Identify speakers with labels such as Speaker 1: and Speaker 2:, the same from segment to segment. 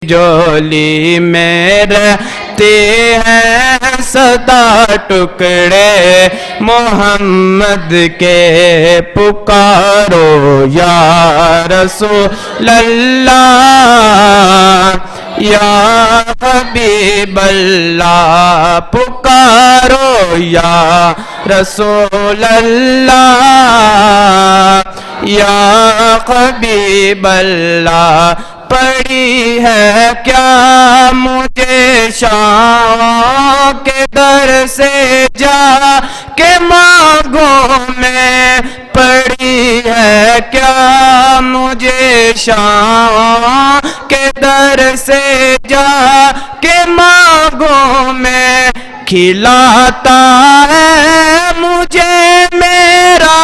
Speaker 1: جولی میں رہتے ہیں صدا ٹکڑے محمد کے پکارو یا رسول اللہ یا حبیب اللہ پکارو یا رسول اللہ یا حبیب اللہ پڑی ہے کیا مجھے شاہ کے در سے جا کے مانگوں میں پڑی ہے کیا مجھے شاہ کے در سے جا کے مانگوں میں کھلاتا ہے مجھے میرا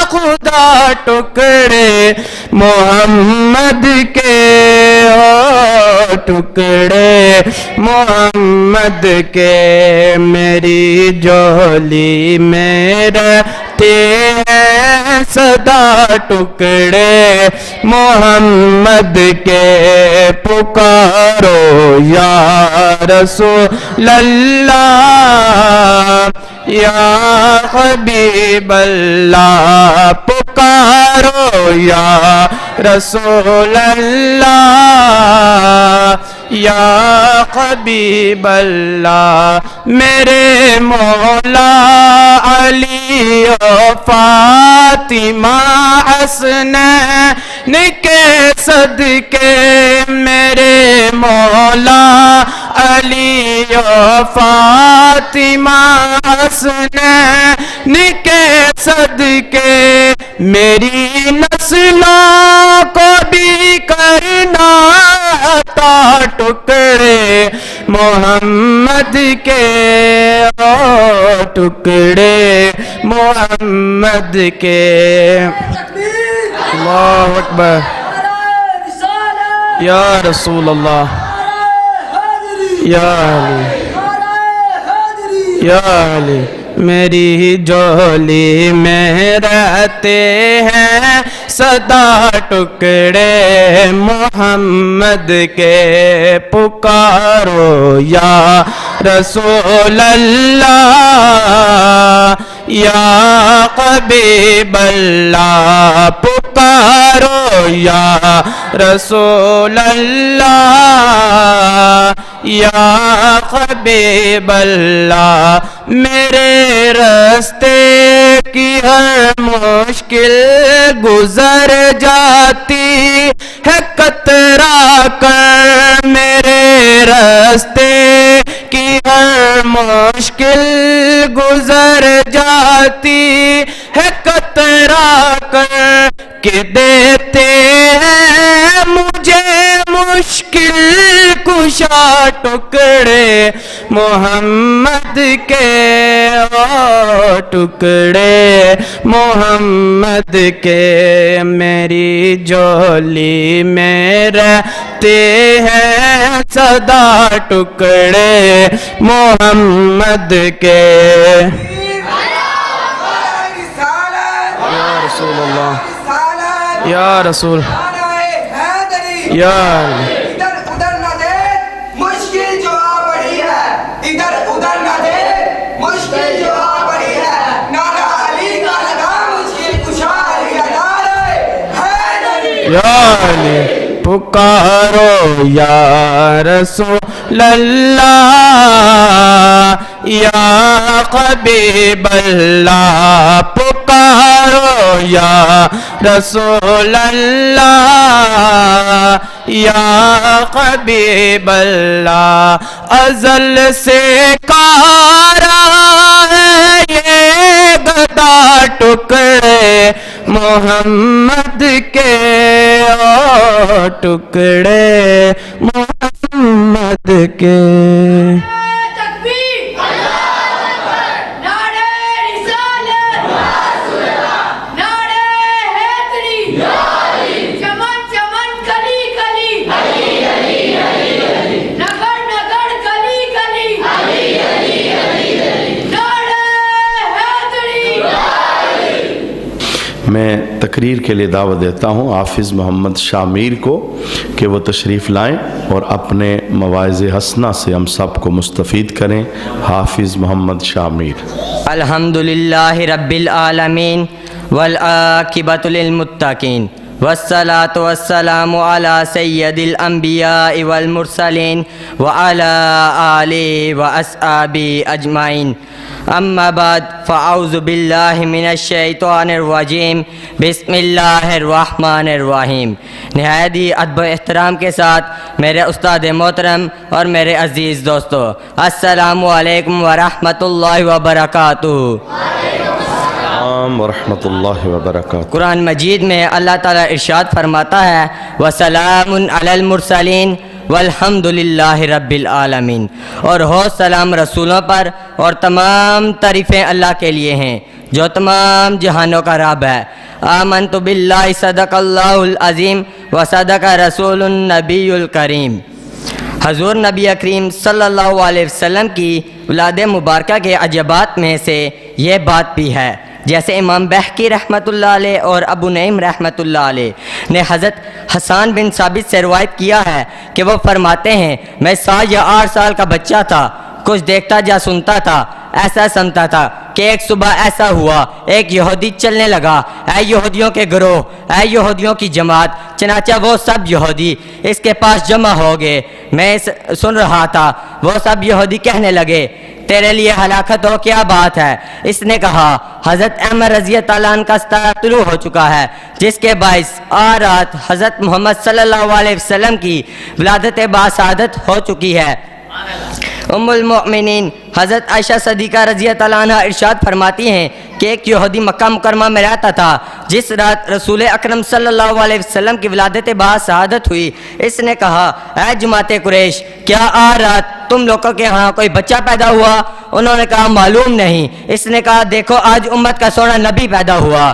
Speaker 1: خدا ٹکڑے محمد کے ٹکڑے محمد کے میری جولی میں رہتے ہیں صدا ٹکڑے محمد کے پکارو یا رسول اللہ یا حبیب اللہ پکارو یا رسول اللہ یا حبیب اللہ میرے مولا علی و فاطمہ حسنین کے صدقے میرے مولا علی و فاطمہ حسنین کے صدقے میری نسلوں کو بھی کرنا عطا ٹکڑے محمد کے ٹکڑے محمد کے اللہ اکبر یا رسول اللہ یا علی یا علی میری جولی میں رہتے ہیں صدا ٹکڑے محمد کے پکارو یا رسول اللہ یا حبیب اللہ پکارو یا رسول اللہ یا حبیب اللہ میرے راستے کی ہر مشکل گزر جاتی ہے کترا کر میرے راستے کی ہر مشکل گزر جاتی ہے کترا کر کہ دیتے ہیں مجھے مشکل کشا ٹکڑے محمد کے ٹکڑے محمد کے میری جولی میں رہتے ہیں صدا ٹکڑے محمد کے یا رسول اللہ یا رسول یا
Speaker 2: ادھر ادھر نہ دے مشکل جو آ پڑی ہے ادھر ادھر نہ دے مشکل جو آ پڑی ہے نعرہ علی کا لگا مشکل کشا علی کا نعرہ حیدری
Speaker 1: یا علی پکارو یا رسول اللہ یا حبیب اللہ پکارو یا رسول اللہ یا حبیب اللہ ازل سے کارا ہے یہ گدا ٹکڑے محمد کے ٹکڑے محمد کے
Speaker 3: میں تقریر تقریر کے لیے دعوت دیتا ہوں حافظ محمد شامیر کو کہ وہ تشریف لائیں اور اپنے مواعظ حسنہ سے ہم سب کو مستفید کریں۔ حافظ محمد شامیر۔
Speaker 4: الحمدللہ رب العالمین والعاقبۃ للمتقین والصلاة والسلام علی سید الانبیاء والمرسلین وعلی آلہ واصحابہ اجمعین، اما بعد فاعوذ باللہ من الشیطان الرجیم، بسم اللہ الرحمن الرحیم۔ نہایت ہی ادب و احترام کے ساتھ میرے استاد محترم اور میرے عزیز دوستو، السلام علیکم ورحمۃ اللہ وبرکاتہ۔
Speaker 3: ورحمۃ اللہ وبرکاتہ۔
Speaker 4: قرآن مجید میں اللہ تعالیٰ ارشاد فرماتا ہے وَسَلَامٌ عَلَى الْمُرْسَلِينَ وَالْحَمْدُ لِلَّهِ رَبِّ الْعَالَمِينَ، اور ہو سلام رسولوں پر اور تمام تعریفیں اللہ کے لیے ہیں جو تمام جہانوں کا رب ہے۔ آمنت باللہ صدق اللہ العظیم وصدق رسول النبی الکریم۔ حضور نبی کریم صلی اللہ علیہ وسلم کی ولادت مبارکہ کے عجبات میں سے یہ بات بھی ہے، جیسے امام بہقی رحمۃ اللہ علیہ اور ابو نعیم رحمۃ اللہ علیہ نے حضرت حسان بن ثابت سے روایت کیا ہے کہ وہ فرماتے ہیں میں 7 یا 8 سال کا بچہ تھا، کچھ دیکھتا یا سنتا تھا، ایسا سمجھتا تھا کہ ایک صبح ایسا ہوا، ایک یہودی چلنے لگا، اے یہودیوں کے گروہ، اے یہودیوں کی جماعت، چنانچہ وہ سب یہودی اس کے پاس جمع ہو گئے۔ میں سن رہا تھا، وہ سب یہودی کہنے لگے تیرے لیے ہلاکت ہو، کیا بات ہے؟ اس نے کہا حضرت احمد رضی اللہ عنہ کا ستارہ طلوع ہو چکا ہے، جس کے باعث رات حضرت محمد صلی اللہ علیہ وسلم کی ولادت باسعادت ہو چکی ہے۔ ام المؤمنین حضرت عائشہ صدیقہ رضی اللہ عنہ ارشاد فرماتی ہیں کہ ایک یہودی مکہ مکرمہ میں رہتا تھا، جس رات رسول اکرم صلی اللہ علیہ وسلم کی ولادت باسعادت ہوئی۔ اس نے کہا اے جماعت قریش، کیا رات تم لوگوں کے ہاں کوئی بچہ پیدا ہوا؟ انہوں نے کہا معلوم نہیں۔ اس نے کہا دیکھو آج امت کا سونا نبی پیدا ہوا،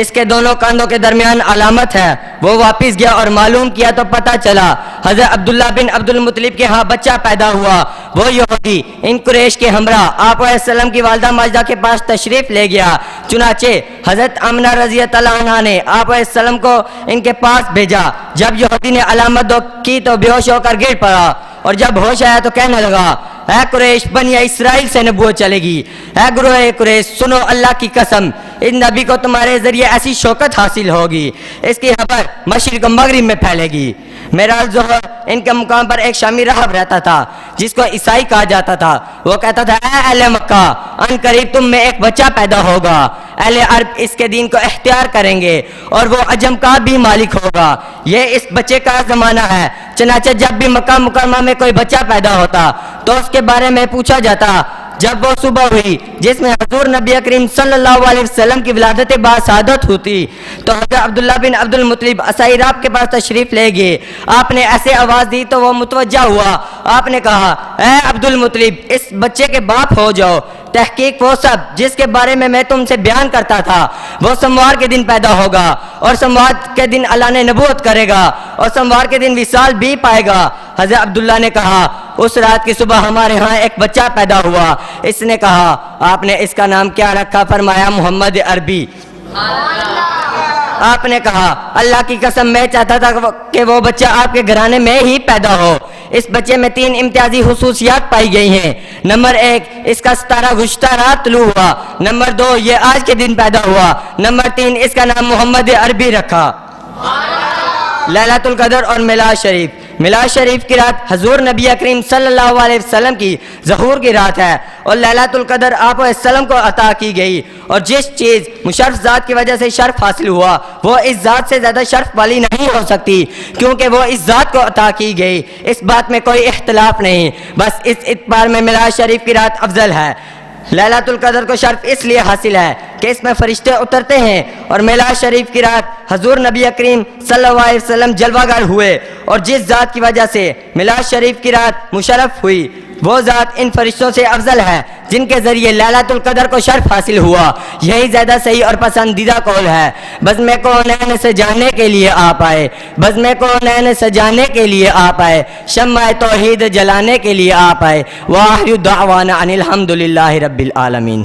Speaker 4: اس کے دونوں کاندھوں کے درمیان علامت ہے۔ وہ واپس گیا اور معلوم کیا تو پتہ چلا حضرت عبداللہ بن عبد المطلب کے ہاں بچہ پیدا ہوا۔ وہ یہودی ان قریش کے ہمراہ آپ علیہ السلام کی والدہ ماجدہ کے پاس تشریف لے گیا، چنانچہ حضرت آمنہ رضی اللہ عنہ نے آپ علیہ السلام کو ان کے پاس بھیجا۔ جب یہودی نے علامت کی تو بے ہوش ہو کر گر پڑا، اور جب ہوش آیا تو کہنے لگا اے قریش، بنی اسرائیل سے نبوت چلے گی۔ اے گروہ قریش، سنو اللہ کی قسم، اس نبی کو تمہارے ذریعے ایسی شوکت حاصل ہوگی، اس کی خبر مشرق و مغرب میں پھیلے گی۔ میرا ظہر ان کے مقام پر ایک شامی راہب رہتا تھا جس کو عیسائی کہا جاتا تھا۔ وہ کہتا تھا اے اہل مکہ، ان قریب تم میں ایک بچہ پیدا ہوگا، اہل عرب اس کے دین کو اختیار کریں گے اور وہ عجم کا بھی مالک ہوگا۔ یہ اس بچے کا زمانہ ہے۔ چنانچہ جب بھی مکہ مکرمہ میں کوئی بچہ پیدا ہوتا تو اس کے بارے میں پوچھا جاتا۔ جب وہ صبح ہوئی جس میں حضور نبی کریم صلی اللہ علیہ وسلم کی ولادت باسعادت ہوتی تو حضرت عبداللہ بن عبد المطلب عصائی راب کے پاس تشریف لے گئے۔ آپ نے ایسے آواز دی تو وہ متوجہ ہوا۔ آپ نے کہا اے عبد المطلب، اس بچے کے باپ ہو جاؤ۔ تحقیق وہ سب جس کے بارے میں تم سے بیان کرتا تھا وہ سموار کے دن پیدا ہوگا، اور سموار کے دن اللہ نے نبوت کرے گا، اور سموار کے دن وصال بھی پائے گا۔ حضرت عبداللہ نے کہا اس رات کی صبح ہمارے ہاں ایک بچہ پیدا ہوا۔ اس نے کہا آپ نے اس کا نام کیا رکھا؟ فرمایا محمد عربی۔ آپ نے کہا اللہ کی قسم میں چاہتا تھا کہ وہ بچہ آپ کے گھرانے میں ہی پیدا ہو۔ اس بچے میں 3 امتیازی خصوصیات پائی گئی ہیں۔ نمبر 1، اس کا ستارہ گزشتہ رات طلوع ہوا۔ نمبر 2، یہ آج کے دن پیدا ہوا۔ نمبر 3، اس کا نام محمد عربی رکھا۔ لیلۃ القدر اور میلاد شریف۔ میلاد شریف کی رات حضور نبی کریم صلی اللہ علیہ وسلم کی ظہور کی رات ہے، اور لیلۃ القدر آپ علیہ السلام کو عطا کی گئی، اور جس چیز مشرف ذات کی وجہ سے شرف حاصل ہوا وہ اس ذات سے زیادہ شرف والی نہیں ہو سکتی، کیونکہ وہ اس ذات کو عطا کی گئی۔ اس بات میں کوئی اختلاف نہیں، بس اس اعتبار میں میلاد شریف کی رات افضل ہے۔ لیلۃ القدر کو شرف اس لیے حاصل ہے کہ اس میں فرشتے اترتے ہیں، اور میلاد شریف کی رات حضور نبی کریم صلی اللہ علیہ وسلم جلوہ گر ہوئے، اور جس ذات کی وجہ سے میلاد شریف کی رات مشرف ہوئی وہ ذات ان فرشتوں سے افضل ہے جن کے ذریعے لیلۃ القدر کو شرف حاصل ہوا۔ یہی زیادہ صحیح اور پسندیدہ قول ہے۔ بزم کونین سجانے کے لیے آپ آئے، بزم کونین سجانے کے لیے آپ آئے، شمع توحید جلانے کے لیے آپ آئے۔ وآخر دعوانا ان الحمد للہ رب العالمین۔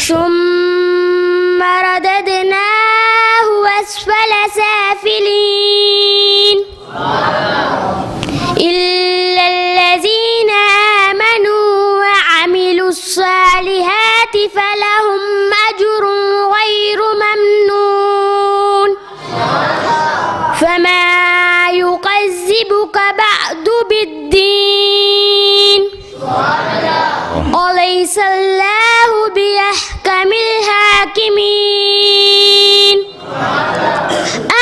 Speaker 5: ثم رددناه أسفل سافلين إلا الذين آمنوا وعملوا الصالحات فلهم أجر غير ممنون فما يكذبك بعد بالدين أليس الله بأحكم الحاكمين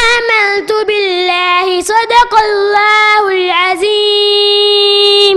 Speaker 5: آمنت بالله صدق الله العظيم।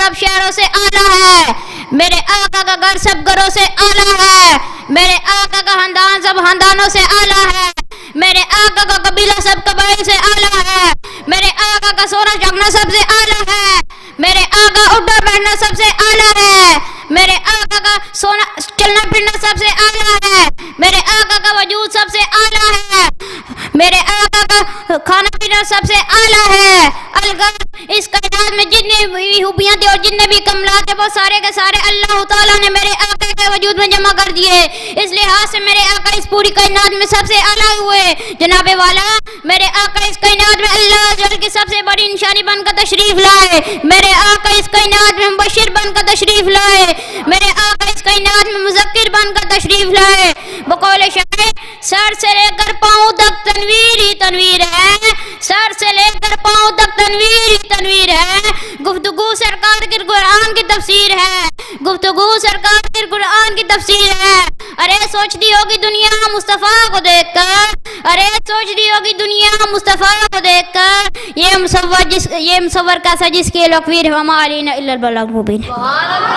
Speaker 6: سب شہروں سے اعلیٰ ہے، میرے آقا کا گھر سب گھروں سے اعلیٰ ہے، میرے آقا کا خاندان سب خاندانوں سے اعلیٰ ہے، میرے آقا کا قبیلہ سب قبائل سے اعلیٰ ہے، میرے آقا کا سونا چاندنا سب سے اعلیٰ ہے، میرے آقا اٹھنا بیٹھنا سب سے اعلیٰ ہے، میرے آقا کا سونا چلنا پھرنا سب سے اعلیٰ ہے، میرے آقا کا وجود سب سے اعلیٰ ہے، میرے آقا کا کھانا پینا سب سے اعلیٰ ہے۔ الغرض اس کائنات میں جتنی بھی خوبیاں تھے اور جتنے بھی کمالات تھے وہ سارے کے سارے اللہ تعالیٰ نے میرے آقا کے وجود میں جمع کر دیے، اس لحاظ سے میرے آقا اس پوری کائنات میں سب سے اعلیٰ ہوئے۔ جناب والا، میرے آقا اس کائنات میں اللہ جل کی سب سے بڑی نشانی بن کر تشریف لائے، میرے آقا اس کائنات میں مبشر بن کر تشریف لائے، میرے آقا اس کائنات میں مذکر بن کر تشریف لائے۔ بقول شاعر، سر سے لے کر پاؤں تک تنویر ہی تنویر ہے، سر سے لے کر پاؤں تک تنویر ہی تنویر ہے، گفتگو سرکار کے قرآن کی تفسیر ہے، گفتگو سرکار کے قرآن کی تفسیر ہے۔ ارے سوچتی ہوگی دنیا مصطفیٰ کو دیکھ کر، ارے سوچتی ہوگی دنیا مصطفیٰ کو دیکھ کر، یہ مصور کیسا جس کے لقویر وما علینا الا البلاغ المبین۔